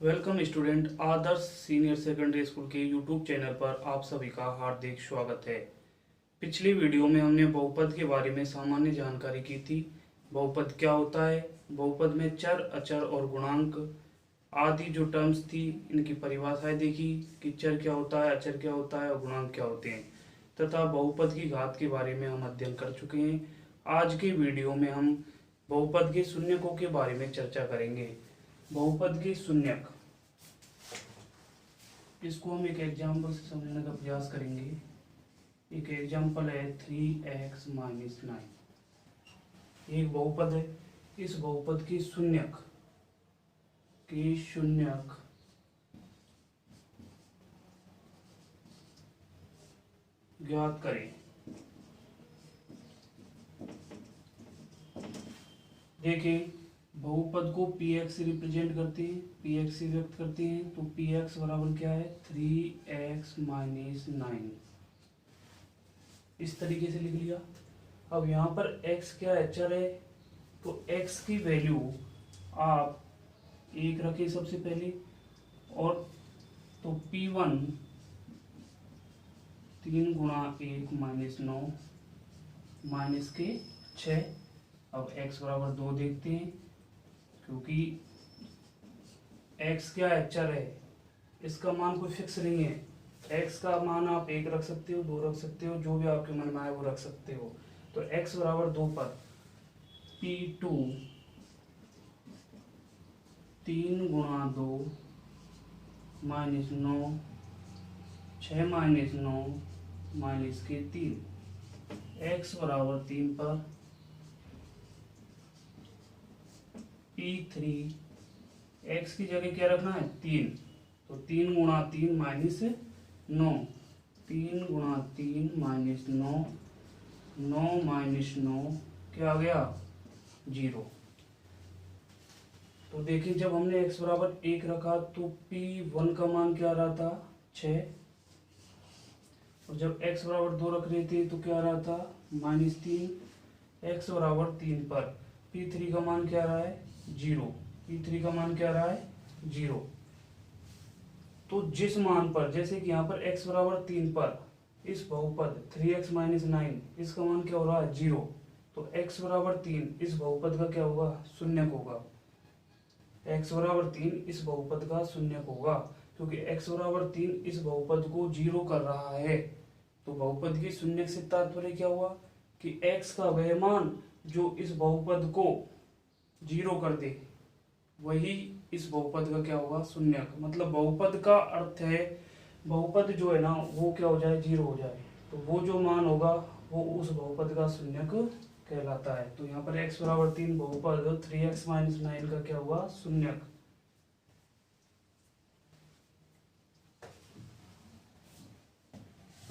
Welcome student, आदर्श senior secondary school के YouTube channel पर आप सभी का हार्दिक स्वागत है। पिछली वीडियो में हमने बहुपद के बारे में सामान्य जानकारी की थी। बहुपद क्या होता है, बहुपद में चर, अचर और गुणांक आदि जो टर्म्स थी इनकी परिभाषाएं देखी कि चर क्या होता है, अचर क्या होता है और गुणांक क्या होते हैं, तथा बहुपद की घात के बारे में हम अध्ययन कर चुके हैं। आज के वीडियो में हम बहुपद के शून्यकों के बारे में चर्चा करेंगे। बहुपद के शून्यक, इसको हम एक एग्जाम्पल से समझने का प्रयास करेंगे। एक एग्जाम्पल है 3x - 9। एक बहुपद है। इस बहुपद के शून्यक ज्ञात करें। देखिए, बहुपद को px से रिप्रेजेंट करते हैं, px से व्यक्त करते हैं, तो px बराबर क्या है 3x - 9। इस तरीके से लिख लिया। अब यहाँ पर x क्या है, चर है, तो x की वैल्यू आप एक रखें सबसे पहले, और तो p1 3 गुणा 1 - 9 माइनस के 6। अब x बराबर 2 देखते हैं, क्योंकि x क्या है, चर है, इसका मान कोई फिक्स नहीं है। x का मान आप 1 रख सकते हो, 2 रख सकते हो, जो भी आपके मन में आए वो रख सकते हो। तो x बराबर 2 पर p2 3 गुणा 2 -9 6 - 9 माइनस के 3। x बराबर 3 पर p3, x की जगह क्या रखना है 3, तो 3 गुणा 3 माइनस 9, 3 गुणा 3 माइनस 9, 9 माइनस 9 क्या आ गया 0। तो देखिए, जब हमने x बराबर 1 रखा तो p1 का मान क्या आ रहा था 6, और जब x बराबर 2 रख रहे थे तो क्या आ रहा था -3। x बराबर 3 पर p3 का मान क्या आ रहा है 0, p3 का मान क्या आ रहा है 0। तो जिस मान पर, जैसे कि यहाँ पर x बराबर 3 पर इस बहुपद 3x - 9 इसका मान क्या हो रहा है 0, तो x बराबर 3 इस बहुपद का क्या होगा शून्यक होगा। x बराबर 3 इस बहुपद का शून्यक होगा, क्योंकि x बराबर 3 इस बहुपद को 0 कर रहा है। तो बहुपद के शून्यक से तात्पर्य क्या हुआ कि x का वह मान जो इस बहुपद को 0 कर दे, वही इस बहुपद का क्या होगा शून्यक। मतलब बहुपद का अर्थ है बहुपद जो है ना वो क्या हो जाए 0 हो जाए, तो वो जो मान होगा वो उस बहुपद का शून्यक कहलाता है। तो यहाँ पर x बराबर 3 बहुपद 3x - 9 का क्या हुआ शून्यक।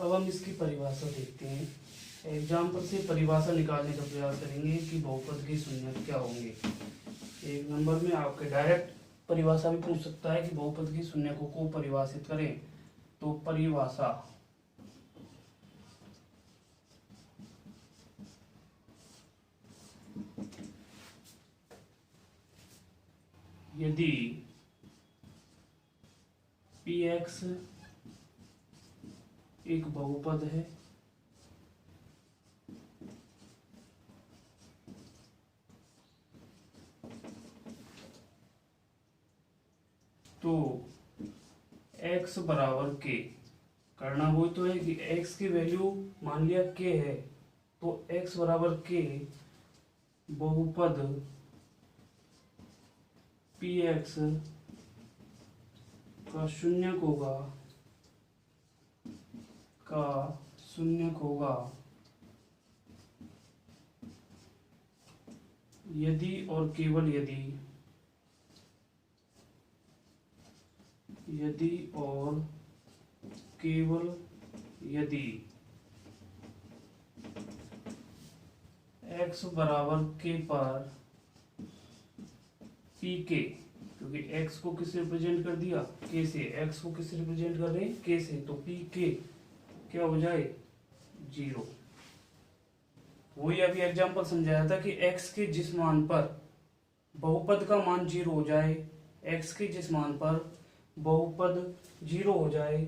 अब हम इसकी परिभाषा देखते हैं। एग्जाम्पल से परिभाषा निकालने का प्रयास करेंगे कि बहुपद के शून्यक क्या होंगे। एक नंबर में आपके डायरेक्ट परिभाषा भी पूछ सकता है कि बहुपद के शून्यकों को परिभाषित करें। तो परिभाषा, यदि px एक बहुपद है तो x बराबर k, करना वो तो है कि x की वैल्यू मान लिया k है, तो x बराबर k बहुपद px का शून्यक होगा यदि और केवल यदि x बराबर k पर pk, क्योंकि x को किससे रिप्रेजेंट कर दिया k से, x को किससे रिप्रेजेंट कर रहे हैं k से, तो pk क्या हो जाए 0। वही अभी एग्जांपल समझाया था कि x के जिस मान पर बहुपद का मान 0 हो जाए, x के जिस मान पर बहुपद 0 हो जाए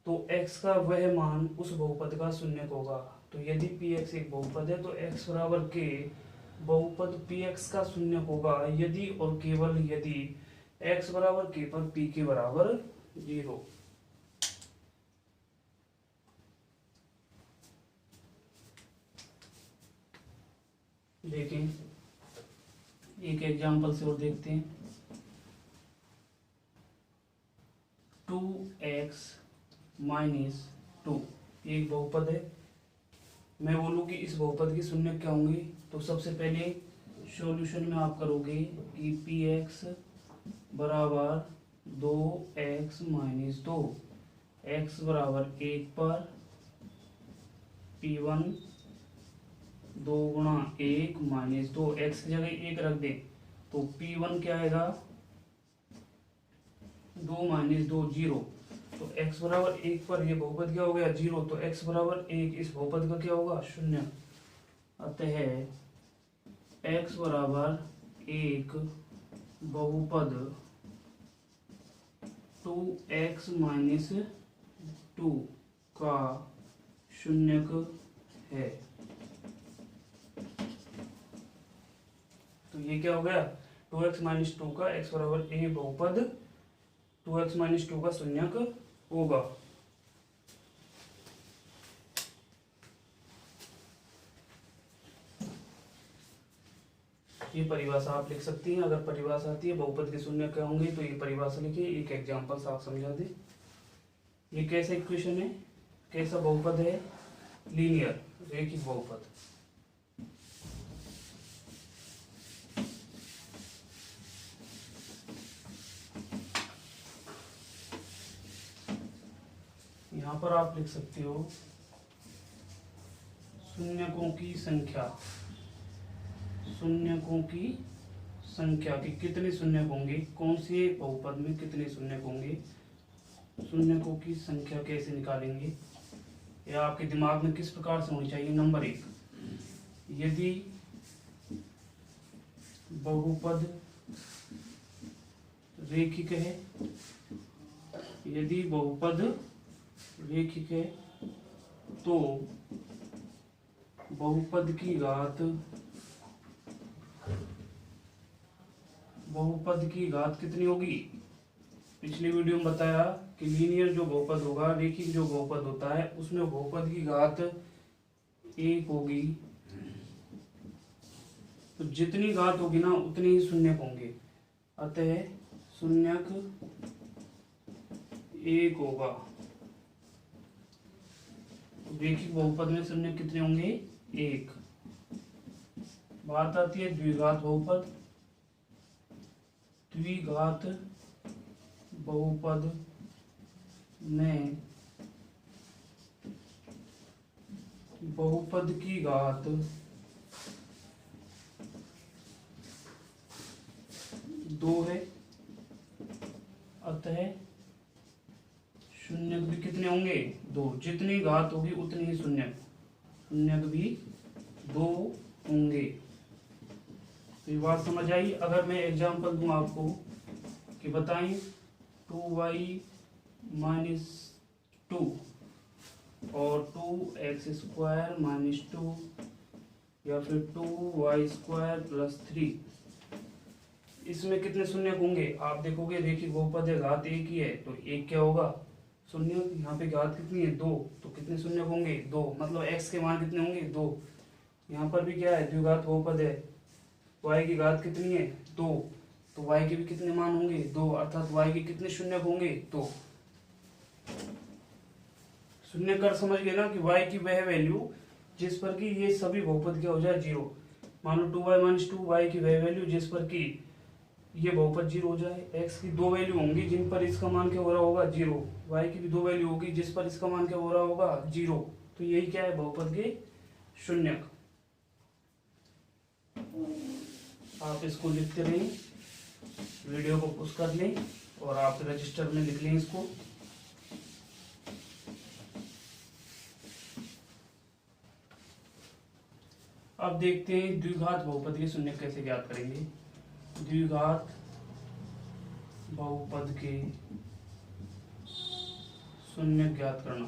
तो x का वह मान उस बहुपद का शून्यक होगा। तो यदि px एक बहुपद है तो x बराबर k बहुपद px का शून्यक होगा यदि और केवल यदि x बराबर k पर p के बराबर 0। देखें एक एग्जांपल से और देखते हैं। 2x माइनस 2 एक बहुपद है। मैं बोलूँ कि इस बहुपद की शून्य क्या होंगे, तो सबसे पहले सॉल्यूशन में आप करोगे कि px बराबर 2x माइनस 2, x बराबर 1 पर p1 2 गुणा 1 माइनस 2, x की जगह 1 रख दे तो p1 क्या आएगा 2 माइनस 2 0। तो x बराबर 1 पर ये बहुपद क्या हो गया 0, तो x बराबर 1 इस बहुपद का क्या होगा शून्य। अतः x बराबर 1 बहुपद 2x माइनस 2 का शून्यक है। तो ये क्या हो गया 2x माइनस 2 का x बराबर a बहुपद 2x माइनस 2 का शून्यक होगा। ये परिभाषा आप लिख सकती हैं। अगर परिभाषा आती है बहुपद के शून्य क्या होंगे तो ये परिभाषा लिखिए। एक एग्जांपल से आप समझा दें। ये कैसा इक्वेशन है, कैसा बहुपद है, लीनियर रेखिक बहुपद। यहाँ पर आप लिख सकते हो शून्यकों की संख्या, शून्यकों की संख्या कि कितने शून्यक होंगे, कौन से बहुपद में कितने शून्यक होंगे, शून्यकों की संख्या कैसे निकालेंगे, या आपके दिमाग में किस प्रकार से होनी चाहिए। नंबर 1, यदि बहुपद रेखिक है, यदि बहुपद रेखिक है तो बहुपद की घात कितनी होगी। पिछली वीडियो में बताया कि लीनियर जो बहुपद होगा, रेखिक जो बहुपद होता है उसमें बहुपद की घात 1 होगी। तो जितनी घात होगी ना उतने ही शून्यक होंगे। अतः शून्यक 1 होगा। रेखिक बहुपद में शून्य कितने होंगे 1। बात आती है द्विघात बहुपद। द्विघात बहुपद में बहुपद की घात 2 है। अतः शून्यक भी कितने होंगे 2। जितनी घात होगी उतनी ही शून्यक भी 2 होंगे। तो ये बात समझ आई। अगर मैं एग्जांपल दूं आपको कि बताएं 2y माइनस 2 और 2x स्क्वायर माइनस 2 या फिर 2y स्क्वायर प्लस 3, इसमें कितने शून्यक होंगे। आप देखोगे रेखिक बहुपद है, घात 1 ही है तो 1 क्या होगा शून्य। यहाँ पे घात कितनी है 2, तो कितने शून्यक होंगे 2, मतलब x के मान कितने होंगे 2। यहाँ पर भी क्या है द्विघात बहुपद है, y की घात कितनी है 2, तो y के भी कितने मान होंगे 2, अर्थात y के कितने शून्यक होंगे 2। शून्य कर समझ गए ना कि y की वह वैल्यू जिस पर कि ये सभी बहुपद क्या हो जाए 0। मान लो 2y माइनस 2, y की वह वैल्यू जिस पर कि ये बहुपद 0 हो जाए। x की 2 वैल्यू होंगी जिन पर इसका मान क्या हो रहा होगा 0, y की भी 2 वैल्यू होगी जिस पर इसका मान क्या हो रहा होगा 0। तो यही क्या है बहुपद के शून्यक। आप इसको लिखते रहें, वीडियो को पुश कर लें और आप रजिस्टर में लिख लें इसको। अब देखते हैं द्विघात बहुपद के शून्यक कैसे ज्ञात करेंगे। द्विघात बहुपद के शून्य ज्ञात करना।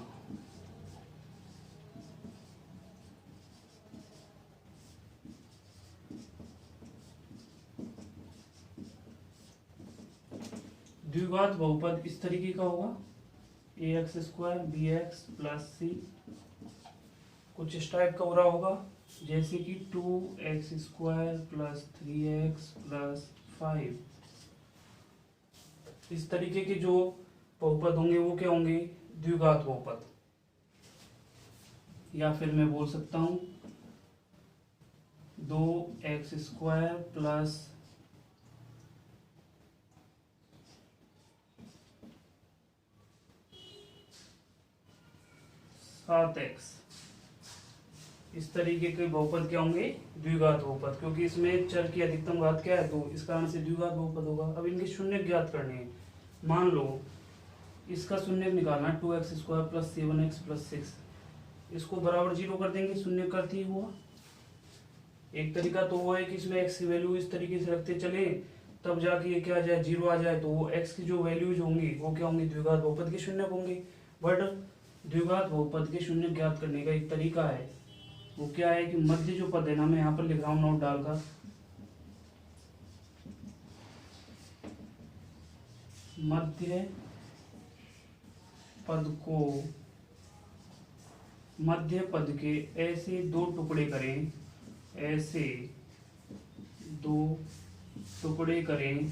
द्विघात बहुपद इस तरीके का होगा, ax square B X plus C, कुछ इस टाइप का हो रहा होगा, जैसे कि 2x square plus 3x plus 5। इस तरीके के जो बहुपद होंगे वो क्या होंगे, द्विघात बहुपद। या फिर मैं बोल सकता हूं 2x स्क्वायर प्लस 7x, इस तरीके के बहुपद क्या होंगे, द्विघात बहुपद, क्योंकि इसमें चर की अधिकतम घात क्या है 2, इस कारण से द्विघात बहुपद होगा। अब इनके शून्य ज्ञात करने हैं। मान लो इसका शून्य निकालना 2x square plus 7x plus 6, इसको बराबर 0 कर देंगे, शून्य करते ही हुआ। एक तरीका तो वो है कि इसमें x की वैल्यू इस तरीके से रखते चले, तब जाके ये क्या आ जाए, 0 आ जाए, तो वो x की जो वैल्यूज होंगी वो क्या होंगी, द्विघात बहुपद के शून्य होंगे। बट द्विघात बहुपद के शून्य ज्ञात करने का एक तरीका है, वो क्या है कि मध्य जो पद है ना, मैं यहाँ पर लिख रहा हूँ नोट डालकर, मध्य पद को, मध्य पद के ऐसे दो टुकड़े करें, ऐसे दो टुकड़े करें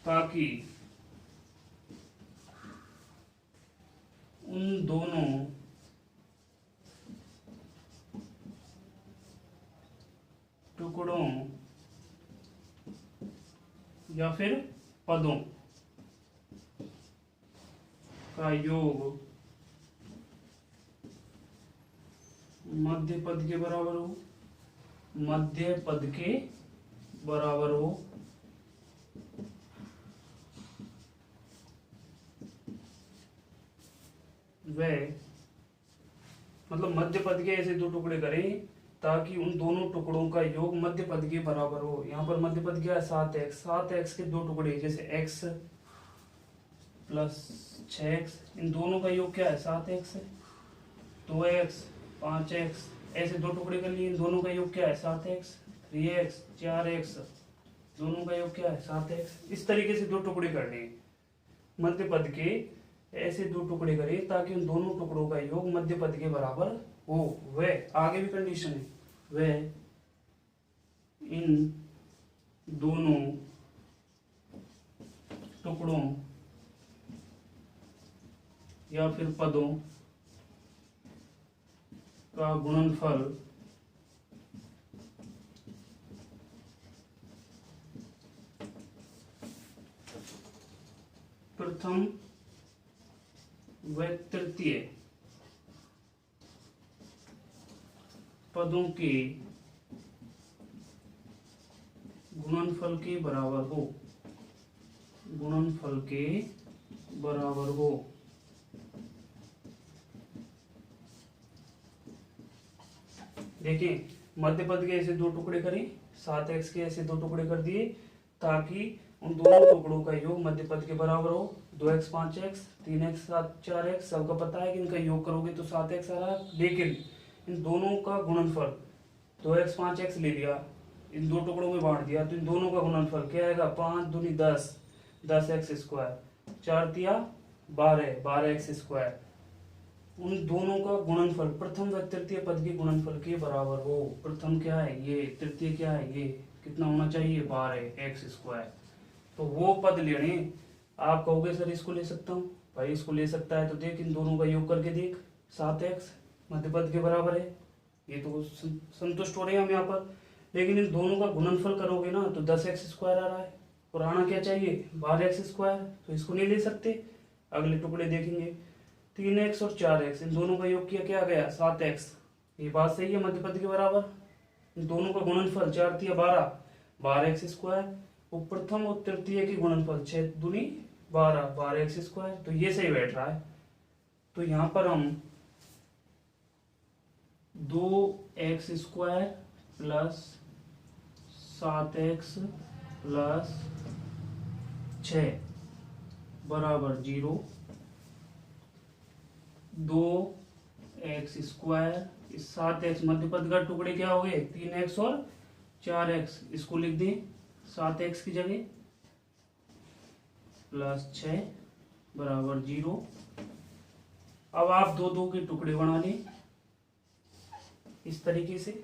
ताकि उन दोनों टुकड़ों या फिर पदों का योग मध्य पद के बराबर हो, मध्य पद के बराबर हो, वह मतलब मध्य पद के ऐसे दो टुकड़े करें ताकि उन दोनों टुकड़ों का योग मध्य पद के बराबर हो। यहाँ पर मध्य पद क्या है, 7x, 7x के दो टुकड़े जैसे x प्लस 6x, इन दोनों का योग क्या है 7x है, 2x 5x, ऐसे दो टुकड़े कर लिए, इन दोनों का योग क्या है 7x, 3x 4x, दोनों का योग क्या है 7x। इस तरीके से दो टुकड़े करने हैं, मध्य पद के ऐसे दो टुकड़े करें ताकि उन दोनों टुकड़ों का योग मध्य पद के बराबर हो। वह आगे भी कंडीशन है, वह इन दोनों टुकड़ों या फिर पदों का गुणनफल प्रथम व तृतीय पदों के गुणनफल के बराबर हो, गुणनफल के बराबर हो। देखिए मध्य पद के ऐसे दो टुकड़े करें, 7x के ऐसे दो टुकड़े कर दिए ताकि उन दोनों टुकड़ों का योग मध्य पद के बराबर हो। 2x 5x 3x 4x, सबका पता है कि इनका योग करोगे तो 7x आ रहा है, लेकिन इन दोनों का गुणनफल 2x 5x ले लिया, इन दो टुकड़ों में बांट दिया, तो इन दोनों का गुणनफल क्या आएगा, 5 दूनी 10, 10x स्क्वायर, 4 तिया 12, 12x स्क्वायर। उन दोनों का गुणनफल प्रथम व तृतीय पद के गुणनफल के बराबर हो। प्रथम क्या है ये, तृतीय क्या है ये, कितना होना चाहिए 12x स्क्वायर। तो वो पद लेने, आप कहोगे सर इसको ले सकता हूँ, भाई इसको ले सकता है, तो देख इन दोनों का योग करके देख, 7x मध्य पद के बराबर है, ये तो संतुष्ट हो रहे हैं हम यहाँ पर। लेकिन इन दोनों का गुणनफल करोगे ना तो 10x स्क्वायर आ रहा है, और आना क्या चाहिए 12x स्क्वायर, तो इसको नहीं ले सकते। अगले टुकड़े देखेंगे 3x और 4x, इन दोनों का योग किया क्या आ गया 7x, ये बात सही है, मध्य पद के बराबर। इन दोनों का गुणनफल 4 तिया 12, 12x स्क्वायर, वो प्रथम और तृतीय की गुणनफल 6 दूनी 12, 12x स्क्वायर, तो ये सही बैठ रहा है। तो यहाँ पर हम 2x square plus 7x plus 6 बराबर 0, 2x स्क्वायर, इस 7x मध्य पद का टुकड़े क्या हो गए 3x और 4x, इसको लिख दें 7x की जगह प्लस 6 बराबर 0। अब आप दो दो के टुकड़े बना लें इस तरीके से,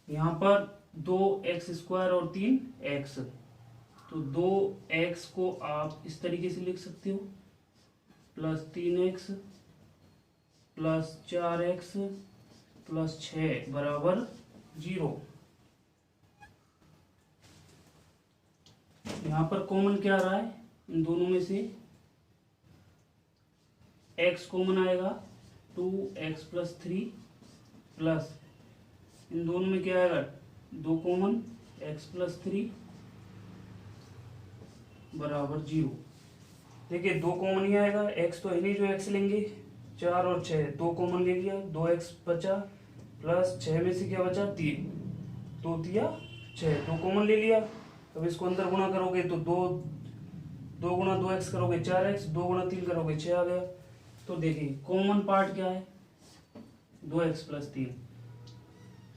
यहां पर 2x स्क्वायर और 3x, तो 2x को आप इस तरीके से लिख सकते हो plus 3x plus 4x plus 6 बराबर 0। यहां पर कॉमन क्या आ रहा है इन दोनों में से, x कॉमन आएगा 2x प्लस 3 प्लस इन दोनों में क्या आएगा 2 कॉमन x प्लस 3 बराबर 0। देखिए 2 कॉमन ही आएगा, x तो है नहीं जो x लेंगे, 4 और 6 2 कॉमन ले लिया, 2x बचा प्लस 6 में से क्या बचा 3, 2 तिया 6, 2 कॉमन ले लिया। अब इसको अंदर गुणा करोगे तो 2 गुणा 2x करोगे 4x, 2 गुणा 3 करोगे 6 आ गया। तो देखिए कॉमन पार्ट क्या है 2x प्लस 3,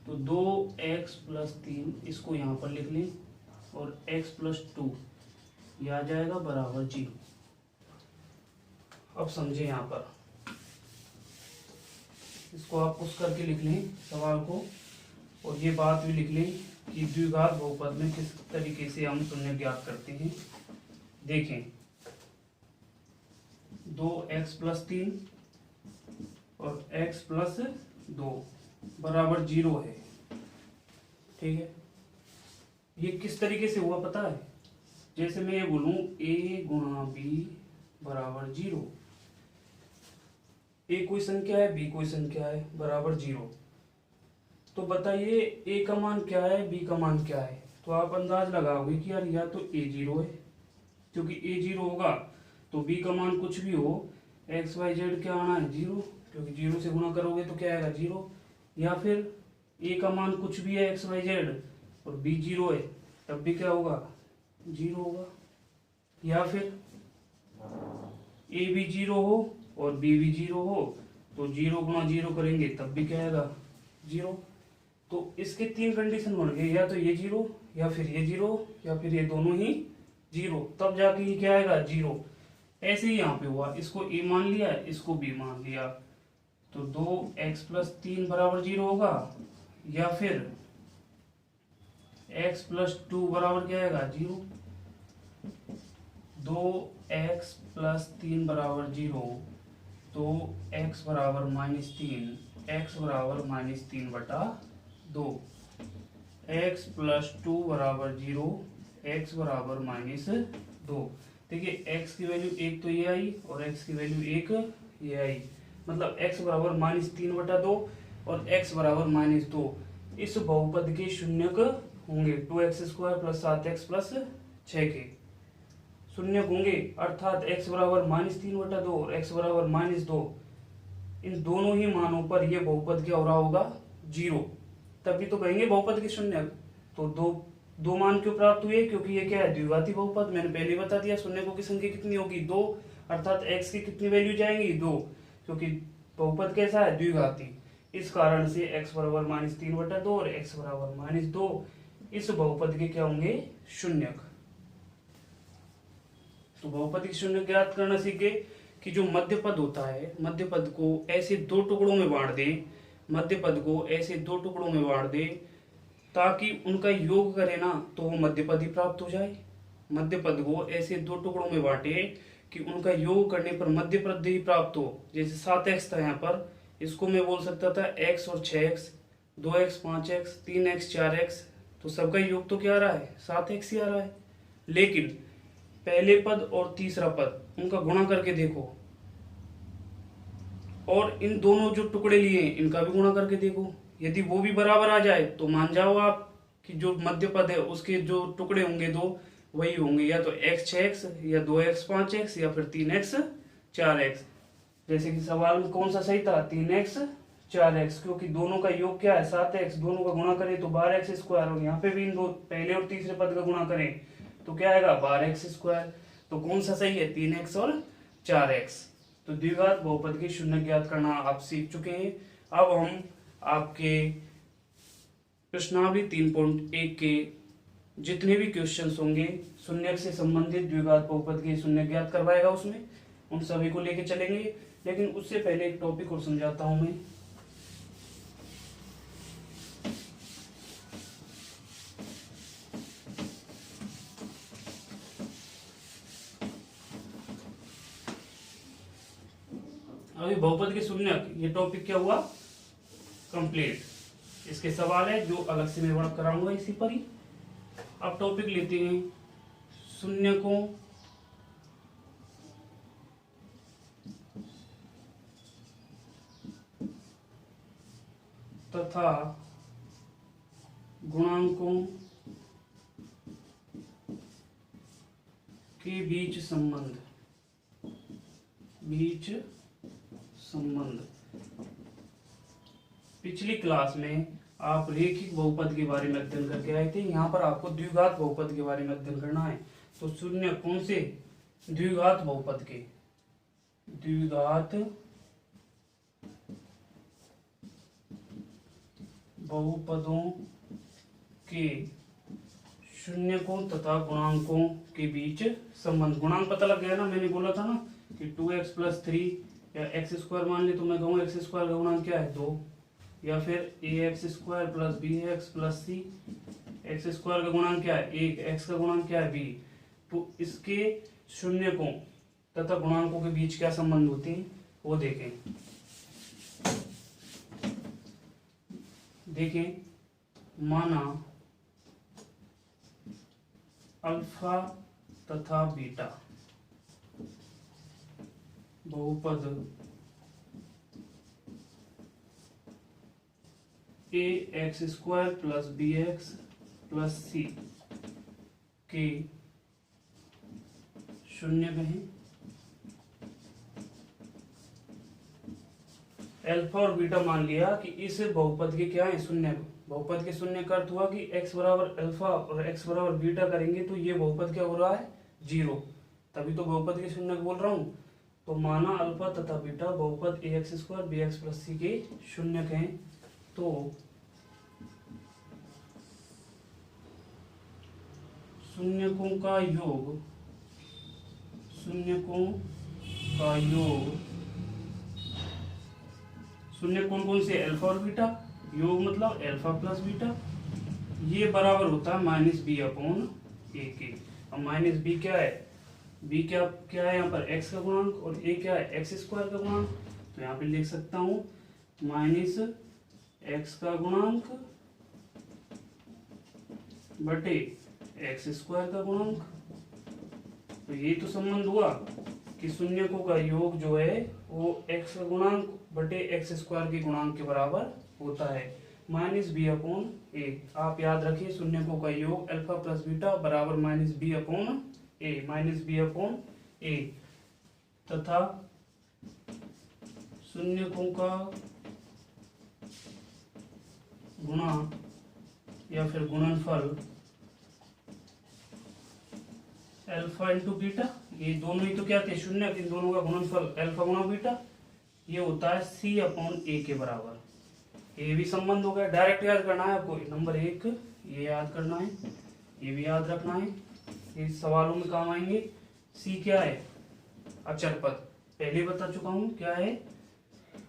तो 2x प्लस 3 इसको यहाँ पर लिख लें और x प्लस 2 ये आ जाएगा बराबर 0। अब समझे यहाँ पर, इसको आप पुश करके लिख लें सवाल को, और ये बात भी लिख लें कि द्विघात बहुपद में किस तरीके से हम शून्य ज्ञात करते हैं। देखें 2x प्लस 3 और x प्लस 2 बराबर 0 है, ठीक है। ये किस तरीके से हुआ पता है, जैसे मैं ये बोलूं a गुणा b बराबर 0, a कोई संख्या है b कोई संख्या है बराबर 0, तो बताइए a का मान क्या है b का मान क्या है। तो आप अंदाज लगाओगे कि यार या तो a 0 है, क्योंकि a 0 होगा तो b का मान कुछ भी हो x y z क्या आना है 0, क्योंकि 0 से गुणा करोगे तो क्या आएगा 0, या फिर a का मान कुछ भी है x y z और b 0 है तब भी क्या होगा 0 होगा, या फिर a भी 0 हो और b भी 0 हो तो 0 गुणा 0 करेंगे तब भी क्या आएगा 0। तो इसके 3 कंडीशन बन गए, या तो ये 0 या फिर ये 0 या फिर ये दोनों ही 0, तब जाके ये क्या आएगा 0। ऐसे ही यहाँ पे हुआ, इसको a मान लिया इसको b मान लिया, तो 2x प्लस 3 बराबर 0 होगा, या फिर x प्लस 2 बराबर क्या आएगा 0। 2x प्लस 3 बराबर 0, तो x बराबर -3, x बराबर -3 बटा 2, x प्लस 2 बराबर 0, x बराबर -2। देखिए x की वैल्यू 1 तो ये आई और x की वैल्यू 1 ये आई, मतलब x बराबर -3 बटा 2 और x बराबर -2 इस बहुपद के शून्यक होंगे। 2x square plus 7x plus 6 के शून्यक होंगे, अर्थात x बराबर -3 बटा 2 और x बराबर -2, इन दोनों ही मानों पर यह बहुपद क्या हो रहा होगा 0, तभी तो कहेंगे बहुपद के शून्यक। तो दो मान क्यों प्राप्त हुए, क्योंकि ये क्या है द्विघाती बहुपद। मैंने पहले बता दिया शून्यकों की संख्या कितनी होगी 2, अर्थात x की कितनी वैल्यू जाएंगी 2, क्योंकि बहुपद कैसा है द्विघाती। इस कारण से x बराबर -3 बटा 2 और x बराबर -2 इस बहुपद के क्या होंगे शून्यक। तो बहुपद की शून्य ज्ञात करना सीखे कि जो मध्य पद होता है, मध्य पद को ऐसे दो टुकड़ों में बांट दे, मध्य पद को ऐसे दो टुकड़ों में बांट दे ताकि उनका योग करे ना तो वो मध्य पद ही प्राप्त हो जाए। मध्य पद को ऐसे दो टुकड़ों में बांटे कि उनका योग करने पर मध्य पद ही प्राप्त हो। जैसे 7x था यहाँ पर, इसको मैं बोल सकता था x और 6x, 2x 5x 3x 4x, तो सबका योग तो क्या आ रहा है 7x ही आ रहा है। लेकिन पहले पद और तीसरा पद उनका गुणा करके देखो, और इन दोनों जो टुकड़े लिए इनका भी गुणा करके देखो, यदि वो भी बराबर आ जाए तो मान जाओ आप कि जो मध्य पद है उसके जो टुकड़े होंगे दो वही होंगे, या तो x 6x या 2x 5x या फिर 3x 4x। जैसे कि सवाल में कौन सा सही था 3x 4x, क्योंकि दोनों का योग क्या है 7x, दोनों का गुणा करें तो 12x स्क्वायर, और यहाँ पे भी इन दो पहले और तीसरे पद का गुणा करें तो क्या आएगा 12x स्क्वायर। तो कौन सा सही है 3x और 4x। तो द्विघात बहुपद की शून्य ज्ञात करना आप सीख चुके हैं। अब हम आपके प्रश्नावली 3.1 के जितने भी क्वेश्चंस होंगे शून्य से संबंधित द्विघात बहुपद की शून्य ज्ञात करवाएगा, उसमें उन सभी को लेके चलेंगे। लेकिन उससे पहले एक टॉपिक और समझाता हूं मैं। अभी बहुपद के शून्य ये टॉपिक क्या हुआ कंप्लीट। इसके सवाल है जो अलग से मैं वर्क कराऊंगा इसी पर ही। अब टॉपिक लेते हैं शून्य को तथा गुणांकों के बीच संबंध। पिछली क्लास में आप रेखिक बहुपद के बारे में अध्ययन करके आए थे। यहाँ पर आपको द्विघात बहुपद के बारे में अध्ययन करना है। तो शून्य कौन से द्विघात बहुपद के, द्विघात बहुपदों के शून्यकों तथा गुणांकों के बीच संबंध। गुणांक पता लग गया ना, मैंने बोला था ना कि 2x + 3 या x स्क्वायर मान ले तो मैं कहूँगा x स्क्वायर का गुणांक क्या है 2, या फिर ax square + bx + c, x square का गुणांक क्या है 1, x का गुणांक क्या है b। तो इसके शून्यकों तथा गुणांकों के बीच क्या संबंध होते हैं वो देखें। माना अल्फा तथा बीटा बहुपद ax स्क्वायर + bx + c के शून्य कहें। अल्फा और बीटा मान लिया कि इस बहुपद के क्या है शून्य। बहुपद के शून्य का अर्थ हुआ कि x बराबर अल्फा और x बराबर बीटा करेंगे तो ये बहुपद क्या हो रहा है 0, तभी तो बहुपद के शून्य बोल रहा हूं। तो माना अल्फा तथा बीटा बहुपद ax स्क्वायर bx + c के शून्य कहें। तो शून्यकों का योग शून्य कौन कौन से अल्फा और बीटा, योग मतलब अल्फा + बीटा, ये बराबर होता है -b/a के। अब -b क्या है, b क्या है यहाँ पर x का गुणांक और a क्या है x स्क्वायर का गुणांक। तो यहाँ पे लिख सकता हूँ -x का गुणांक बटे x स्क्वायर का गुणांक। तो ये तो संबंध हुआ कि शून्यकों का योग जो है वो x का गुणांक बटे x स्क्वायर के गुणांक के बराबर होता है -b/a। आप याद रखिए शून्यकों का योग अल्फा + बीटा बराबर -b/a तथा शून्यकों का गुणा या फिर गुणनफल अल्फा × बीटा, ये दोनों ही तो क्या थे शून्य, इन दोनों का गुणनफल अल्फा × बीटा ये होता है c/a के बराबर। ये भी संबंध हो गया, डायरेक्ट याद करना है आपको। नंबर 1 ये याद करना है, ये भी याद रखना है, ये सवालों में काम आएंगे। c क्या है अचर पद, पहले बता चुका हूं क्या है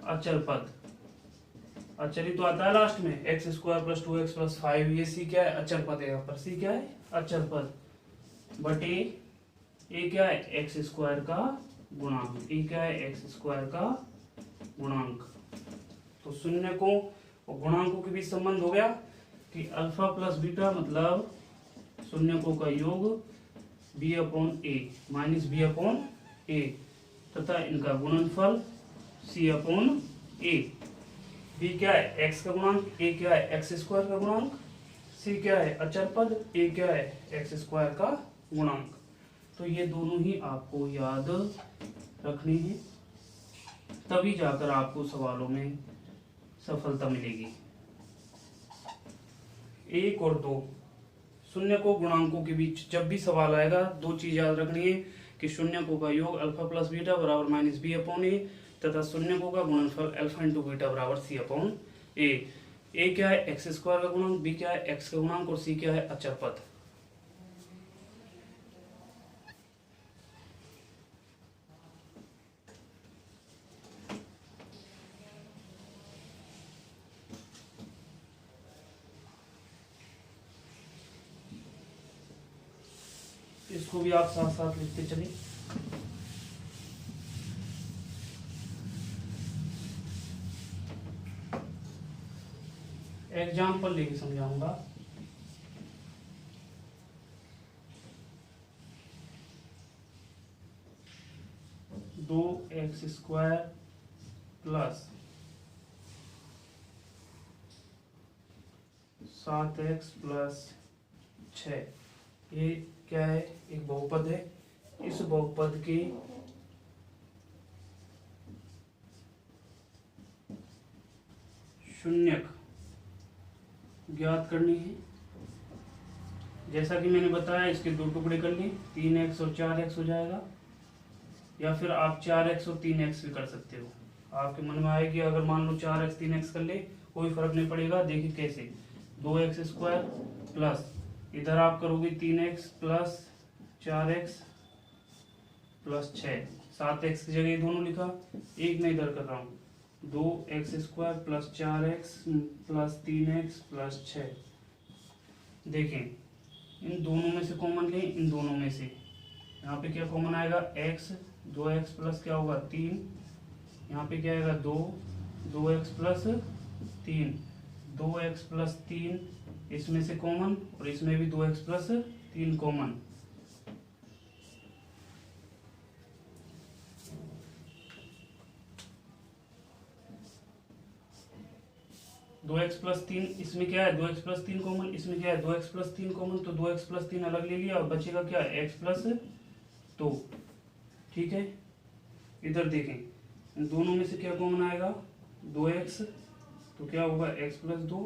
अचर पद। अचर ही तो आता है लास्ट में x स्क्वायर + 2x + 5, ये c क्या है अचर पद है। यहाँ पर c क्या है अचर पद बटे a क्या है x स्क्वायर का गुणांक, a क्या है x स्क्वायर का गुणांक। तो शून्यकों और गुणांकों के बीच संबंध हो गया कि अल्फा + बीटा मतलब शून्यकों का योग b/a तथा इनका गुणनफल c/a। b क्या है x का गुणांक, a क्या है x स्क्वायर का गुणांक, c क्या है अचर पद, a क्या है x स्क्वायर का गुणांक। तो ये दोनों ही आपको याद रखने हैं, तभी जाकर आपको सवालों में सफलता मिलेगी। 1 और 2 शून्यकों गुणांकों के बीच जब भी सवाल आएगा दो चीज याद रखनी है कि शून्यकों का योग अल्फा प्लस बीटा बराबर माइनस बी अपॉन ए तथा शून्यकों का गुणनफल अल्फा इंटू बीटा बराबर सी अपॉन ए। ए क्या है एक्स स्क्वायर का गुणांक, बी क्या है एक्स का गुणांक और सी क्या है अचर पद। इसको भी आप साथ साथ लिखते चलिए। एग्जाम्पल लेके समझाऊंगा। दो x square plus 7x plus 6 ये क्या है एक बहुपद है। इस बहुपद के शून्यक ज्ञात करनी है। जैसा कि मैंने बताया इसके दो टुकड़े कर लें, 3x और 4x हो जाएगा, या फिर आप 4x और 3x भी कर सकते हो। आपके मन में आएगी अगर मान लो 4x 3x कर ले कोई फर्क नहीं पड़ेगा। देखिए कैसे, 2x स्क्वायर प्लस इधर आप करोगे 3x plus 4x plus 6, 7x की जगह दोनों लिखा, एक मैं इधर कर रहा हूँ 2x square plus 4x plus 3x plus 6। देखें इन दोनों में से कॉमन लें, इन दोनों में से यहाँ पे क्या कॉमन आएगा x, 2x प्लस क्या होगा 3, यहाँ पे क्या आएगा 2, 2x प्लस 3, 2x प्लस 3 इसमें से कॉमन और इसमें भी 2x प्लस 3 कॉमन। दो एक्स प्लस 3 इसमें क्या है 2x प्लस 3 कॉमन, इसमें क्या है 2x प्लस 3 कॉमन, तो 2x प्लस 3 अलग ले लिया और बचेगा क्या x प्लस 2। ठीक है, इधर देखें इन दोनों में से क्या कॉमन आएगा 2x, तो क्या होगा x प्लस 2।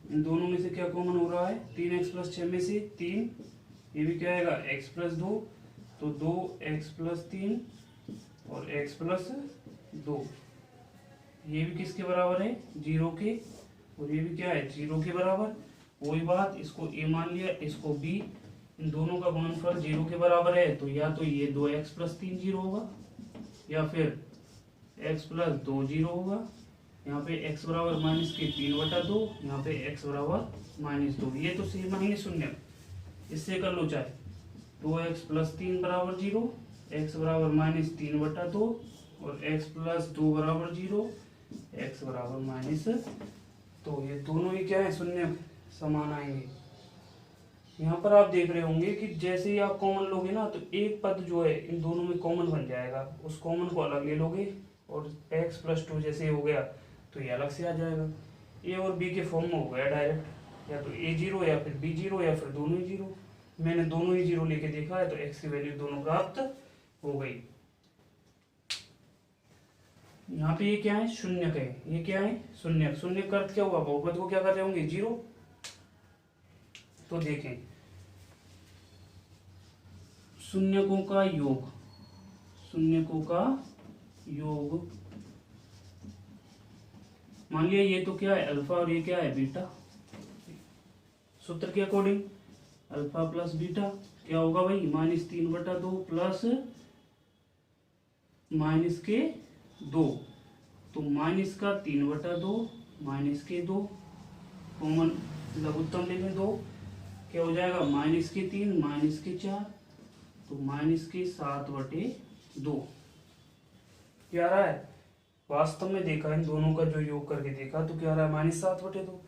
इन दोनों में से क्या कॉमन हो रहा है 3x प्लस 6 में से 3, ये भी क्या आएगा x प्लस 2, तो 2x प्लस 3 और x प्लस 2। ये भी किसके बराबर है 0 के, और ये भी क्या है 0 के बराबर। वही बात, इसको a मान लिया इसको b, इन दोनों का गुणनफल 0 के बराबर है, तो या तो ये 2x प्लस 3 0 होगा या फिर x प्लस 2 0 होगा। यहाँ पे x बराबर माइनस के 3/2, यहाँ पे x बराबर माइनस 2। ये तो सही मानेंगे शून्य, इससे कर लो चाहे 2x प्लस 3 बराबर 0, x बराबर माइनस 3/2 और x प्लस 2 बराबर 0, x बराबर माइनस। तो ये दोनों ही क्या है शून्य समान आएंगे। यहाँ पर आप देख रहे होंगे कि जैसे ही आप कॉमन लोगे ना तो एक पद जो है इन दोनों में कॉमन बन जाएगा, उस कॉमन को अलग ले लोगे और x प्लस 2 जैसे हो गया तो ये अलग से आ जाएगा। a और b के फॉर्म में हो गया डायरेक्ट, या तो a 0 या फिर b 0 या फिर दोनों ही 0। मैंने दोनों ही 0 लेके देखा है तो x की वैल्यू दोनों प्राप्त हो गई। यहाँ पे ये क्या है शून्यक है, ये क्या है शून्यक। शून्यक का अर्थ क्या हुआ बहुपद को क्या कर रहे होंगे 0। तो देखें शून्यकों का योग, शून्यकों का योग मान लिया ये तो क्या है अल्फा और ये क्या है बीटा। सूत्र के अकॉर्डिंग अल्फा प्लस बीटा क्या होगा भाई -3/2 प्लस माइनस के 2, तो माइनस का 3/2 माइनस के 2 कॉमन लघुत्तम ले लें 2, क्या हो जाएगा माइनस के 3 माइनस के 4, तो माइनस के 7/2। क्या रहा है वास्तव में देखा इन दोनों का जो योग करके देखा तो क्या रहा है -7/2।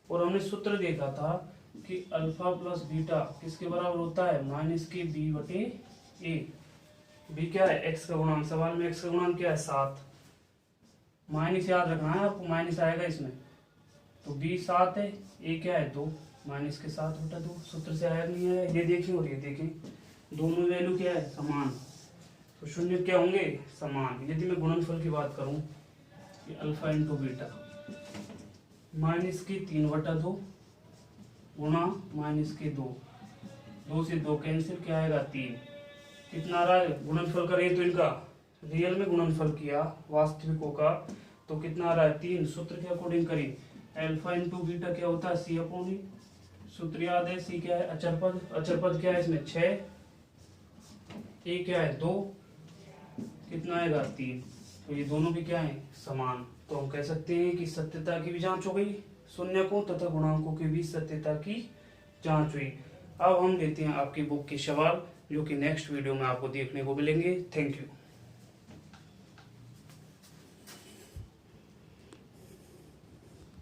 और हमने सूत्र देखा था कि अल्फा प्लस बीटा किसके बराबर होता है माइनस के b/a। b क्या है x का गुणांक, सवाल में x का गुणांक क्या है 7, माइनस याद रखना है आपको, माइनस आएगा इसमें, तो b 7 है, a क्या है 2, माइनस के 7/2। सूत्र से आया नहीं है, ये देखिए और ये देखें दोनों वैल्यू क्या है समान, तो शून्य क्या होंगे समान। यदि मैं गुणनफल की बात करूं कि अल्फा इंटू बीटा माइनस के 3/2 गुणा माइनस के 2, 2 से 2 कैंसिल, क्या आएगा 3। कितना आ रहा है, गुणनफल करें तो इनका रियल में गुणनफल किया वास्तविकों का, तो कितना आ रहा है 3। सूत्र के अकॉर्डिंग करें, अल्फा इंटू बीटा क्या होता है C/E। सूत्र याद है, C क्या है अचर पद, अचर पद क्या है इसमें 6, A क्या है 2, कितना आएगा 3। तो ये दोनों भी क्या है समान, तो हम कह सकते हैं कि सत्यता की भी जांच हो गई, शून्यकों तथा गुणांकों की भी सत्यता की जांच हुई। अब हम लेते हैं आपकी बुक के सवाल, जो कि नेक्स्ट वीडियो में आपको देखने को मिलेंगे। Thank you.